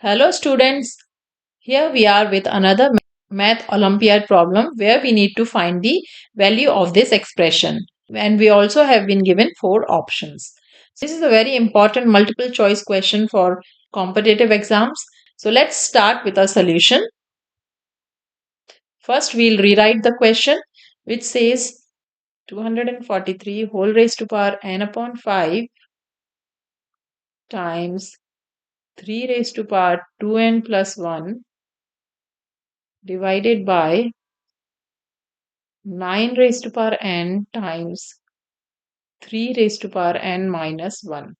Hello students, here we are with another Math Olympiad problem where we need to find the value of this expression, and we also have been given 4 options. This is a very important multiple choice question for competitive exams. So let's start with a solution. First we'll rewrite the question which says 243 whole raised to power n upon 5 times 3 raised to power 2n plus 1 divided by 9 raised to power n times 3 raised to power n minus 1.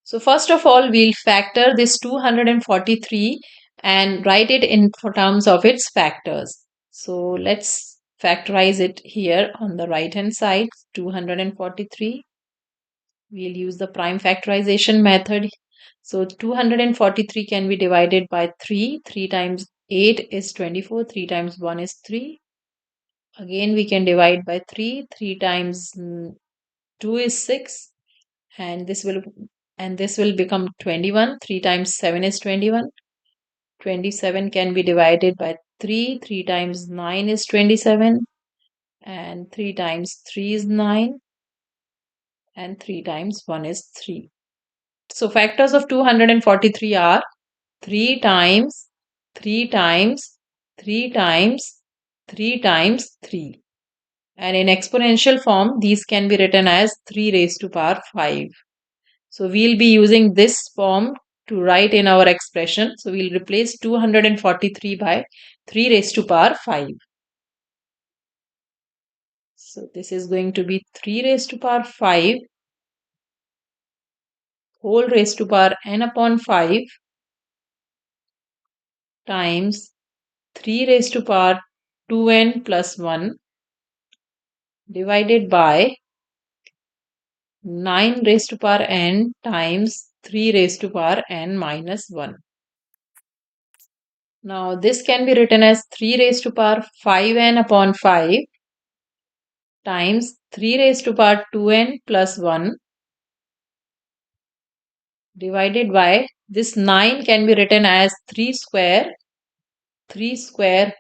So first of all, we'll factor this 243 and write it in terms of its factors. So let's factorize it here on the right hand side, 243. We'll use the prime factorization method. So 243 can be divided by 3. 3 times 8 is 24. 3 times 1 is 3. Again, we can divide by 3. 3 times 2 is 6. And this will become 21. 3 times 7 is 21. 27 can be divided by 3. 3 times 9 is 27. And 3 times 3 is 9. And 3 times 1 is 3. So factors of 243 are 3 times, 3 times, 3 times, 3 times 3. And in exponential form, these can be written as 3 raised to power 5. So we'll be using this form to write in our expression. So we'll replace 243 by 3 raised to power 5. So this is going to be 3 raised to power 5 whole raised to power n upon 5 times 3 raised to power 2n plus 1 divided by 9 raised to power n times 3 raised to power n minus 1. Now this can be written as 3 raised to power 5n upon 5 times 3 raised to power 2n plus 1 divided by this 9 can be written as 3 square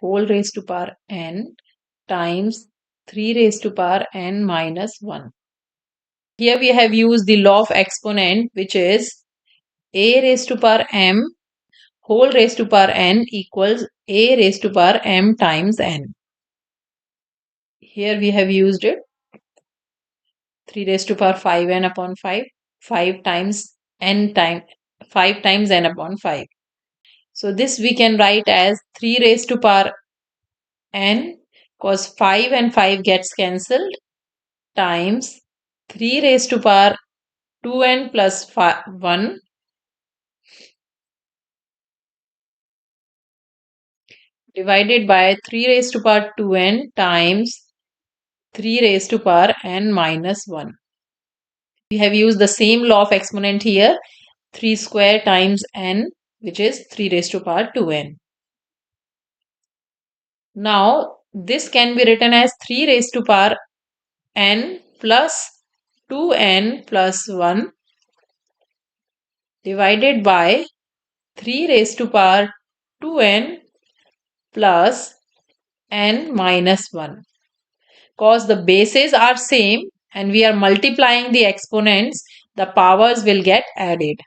whole raised to power n times 3 raised to power n minus 1. Here we have used the law of exponent, which is a raised to power m whole raised to power n equals a raised to power m times n. Here we have used it 3 raised to power 5n upon 5, 5 times n times 5 times n upon 5. So this we can write as 3 raised to power n, because 5 and 5 gets cancelled, times 3 raised to power 2n plus 1 divided by 3 raised to power 2n times 3 raised to power n minus 1. We have used the same law of exponent here, 3 square times n, which is 3 raised to power 2n. Now this can be written as 3 raised to power n plus 2n plus 1 divided by 3 raised to power 2n plus n minus 1. Because the bases are same and we are multiplying the exponents, the powers will get added.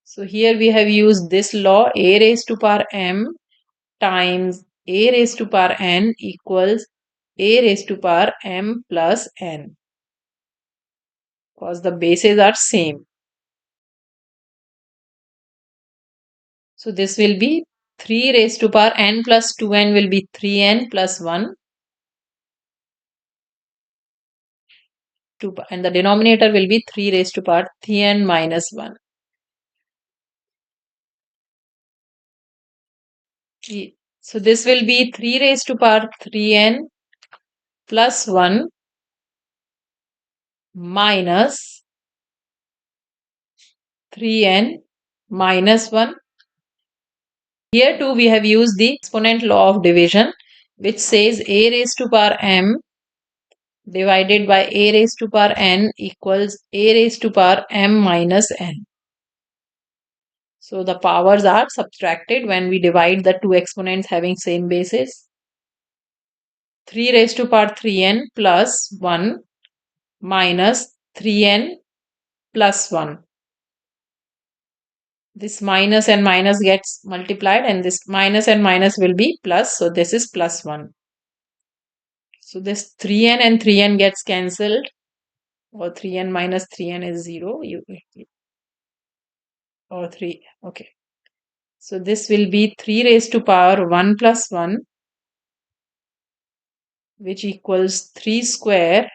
So here we have used this law, a raised to power m times a raised to power n equals a raised to power m plus n, because the bases are same. So this will be 3 raised to power n plus 2n will be 3n plus 1, and the denominator will be 3 raised to power 3n minus 1. So this will be 3 raised to power 3n plus 1 minus 3n minus 1. Here too we have used the exponent law of division, which says a raised to power m divided by a raised to power n equals a raised to power m minus n. So the powers are subtracted when we divide the two exponents having same basis. 3 raised to power 3n plus 1 minus 3n plus 1. This minus and minus gets multiplied, and this minus and minus will be plus. So this is plus 1. So this 3n and 3n gets cancelled, or 3n minus 3n is 0. Or 3. Okay. So this will be 3 raised to power 1 plus 1, which equals 3 square,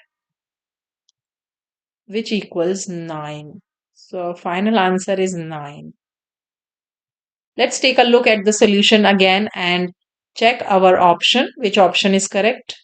which equals 9. So final answer is 9. Let's take a look at the solution again and check our option, which option is correct.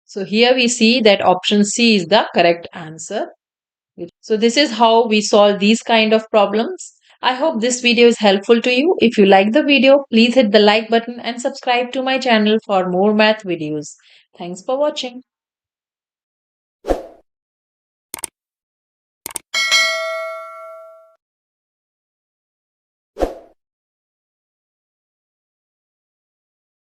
So here we see that option C is the correct answer. So this is how we solve these kind of problems. I hope this video is helpful to you. If you like the video, please hit the like button and subscribe to my channel for more math videos. Thanks for watching.